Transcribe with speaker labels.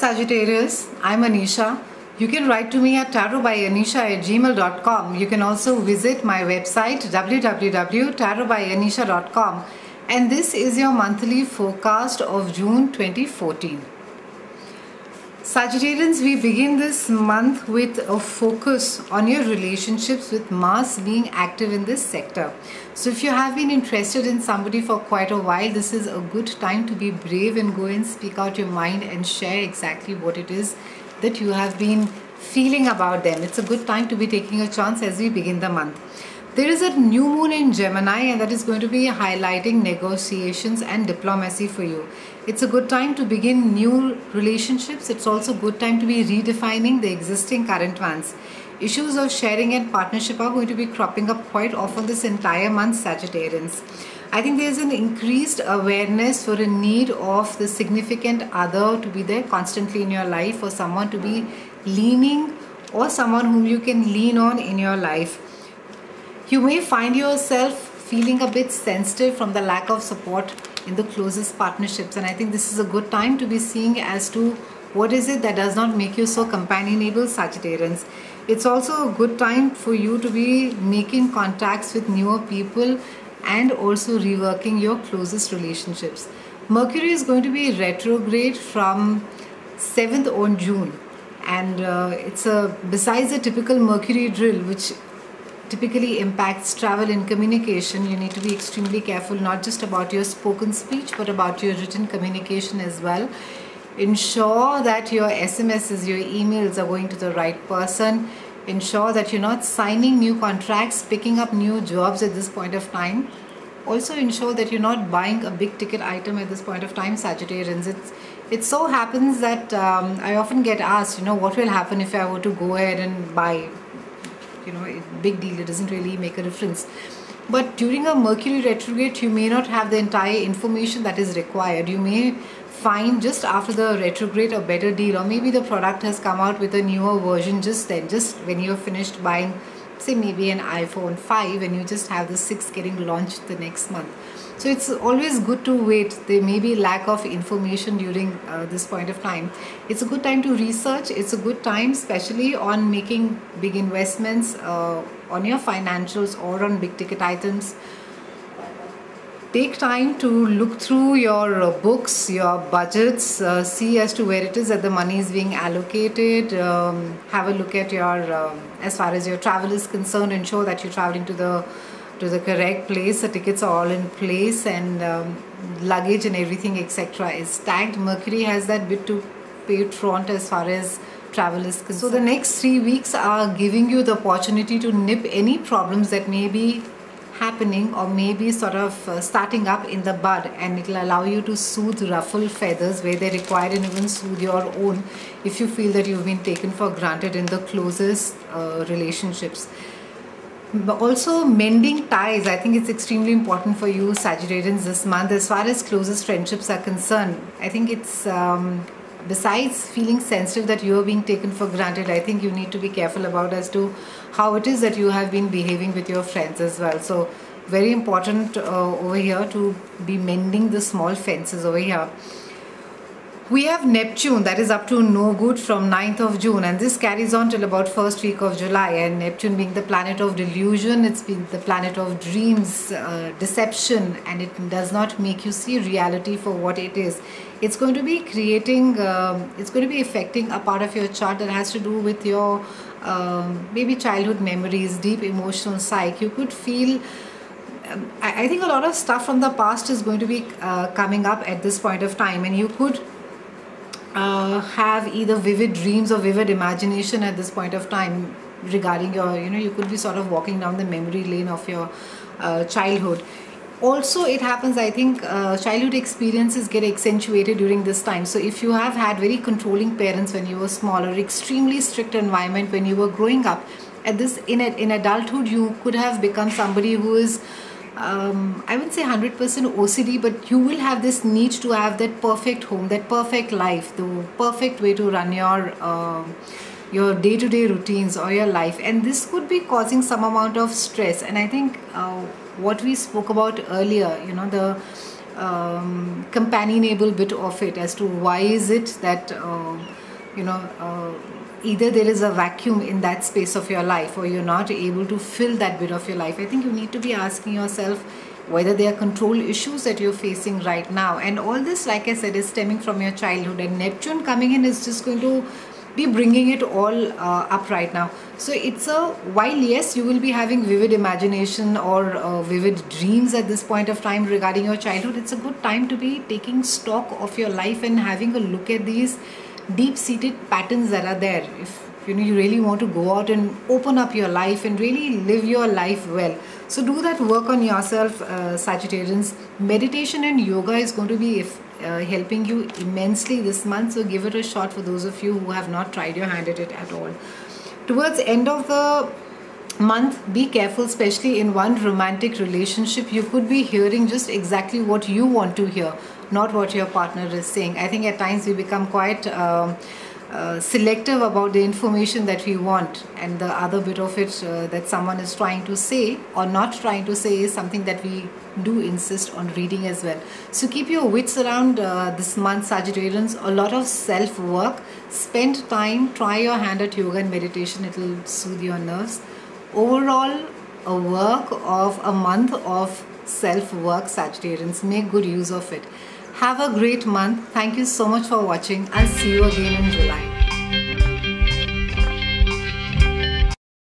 Speaker 1: Sagittarius, I'm Anisha. You can write to me at tarotbyanisha@gmail.com. You can also visit my website www.tarotbyanisha.com, and this is your monthly forecast of June 2014. Sagittarians, we begin this month with a focus on your relationships, with Mars being active in this sector. So if you have been interested in somebody for quite a while, this is a good time to be brave and go and speak out your mind and share exactly what it is that you have been feeling about them. It's a good time to be taking a chance as we begin the month. There is a new moon in Gemini, and that is going to be highlighting negotiations and diplomacy for you. It's a good time to begin new relationships. It's also a good time to be redefining the existing current ones. Issues of sharing and partnership are going to be cropping up quite often this entire month, Sagittarians. I think there's an increased awareness for a need of the significant other to be there constantly in your life, or someone to be leaning, or someone whom you can lean on in your life. You may find yourself feeling a bit sensitive from the lack of support in the closest partnerships, and I think this is a good time to be seeing as to what is it that does not make you so companionable, Sagittarians. It's also a good time for you to be making contacts with newer people and also reworking your closest relationships. Mercury is going to be retrograde from 7th on June, and it's besides the typical Mercury drill, which typically impacts travel and communication. You need to be extremely careful, not just about your spoken speech but about your written communication as well. Ensure that your SMSs, your emails are going to the right person. Ensure that you're not signing new contracts, picking up new jobs at this point of time. Also ensure that you're not buying a big ticket item at this point of time, Sagittarians. It so happens that I often get asked, what will happen if I were to go ahead and buy, big deal, it doesn't really make a difference. But during a Mercury retrograde, you may not have the entire information that is required. You may find just after the retrograde a better deal, or maybe the product has come out with a newer version just when you're finished buying, say maybe an iPhone 5, and you just have the 6 getting launched the next month. So it's always good to wait. There may be lack of information during this point of time. It's a good time to research. It's a good time especially on making big investments on your financials or on big ticket items. Take time to look through your books, your budgets, see as to where it is that the money is being allocated. Have a look at your, as far as your travel is concerned, ensure that you're traveling to the correct place. The tickets are all in place, and luggage and everything etc. is tagged. Mercury has that bit to pay front as far as travel is concerned. So the next 3 weeks are giving you the opportunity to nip any problems that may be happening or maybe sort of starting up in the bud, and it will allow you to soothe ruffled feathers where they require, and even soothe your own if you feel that you've been taken for granted in the closest relationships. But also mending ties, I think it's extremely important for you, Sagittarians, this month. As far as closest friendships are concerned, I think it's besides feeling sensitive that you are being taken for granted, I think you need to be careful about as to how it is that you have been behaving with your friends as well. So very important over here to be mending the small fences over here. We have Neptune that is up to no good from 9th of June, and this carries on till about first week of July. And Neptune being the planet of delusion, it's been the planet of dreams, deception, and it does not make you see reality for what it is. It's going to be creating, it's going to be affecting a part of your chart that has to do with your maybe childhood memories, deep emotional psyche. You could feel, I think a lot of stuff from the past is going to be coming up at this point of time, and you could have either vivid dreams or vivid imagination at this point of time regarding your, you could be sort of walking down the memory lane of your childhood. Also, it happens, I think, childhood experiences get accentuated during this time. So if you have had very controlling parents when you were small, or extremely strict environment when you were growing up, in adulthood you could have become somebody who is I wouldn't say 100% OCD, but you will have this need to have that perfect home, that perfect life, the perfect way to run your day-to-day routines or your life, and this could be causing some amount of stress. And I think what we spoke about earlier, the companionable bit of it as to why is it that either there is a vacuum in that space of your life, or you're not able to fill that bit of your life. I think you need to be asking yourself whether there are control issues that you're facing right now. And all this, like I said, is stemming from your childhood, and Neptune coming in is just going to be bringing it all up right now. So it's while yes, you will be having vivid imagination or vivid dreams at this point of time regarding your childhood, it's a good time to be taking stock of your life and having a look at these deep-seated patterns that are there. If you really want to go out and open up your life and really live your life well, so do that work on yourself, Sagittarians. Meditation and yoga is going to be helping you immensely this month, so give it a shot for those of you who have not tried your hand at it at all. Towards the end of the month, be careful, especially in one romantic relationship. You could be hearing just exactly what you want to hear, not what your partner is saying. I think at times we become quite selective about the information that we want, and the other bit of it that someone is trying to say or not trying to say is something that we do insist on reading as well. So keep your wits around this month, Sagittarians. A lot of self-work. Spend time, try your hand at yoga and meditation. It will soothe your nerves. Overall, a work of a month of self-work, Sagittarians. Make good use of it. Have a great month. Thank you so much for watching. I'll see you again in July.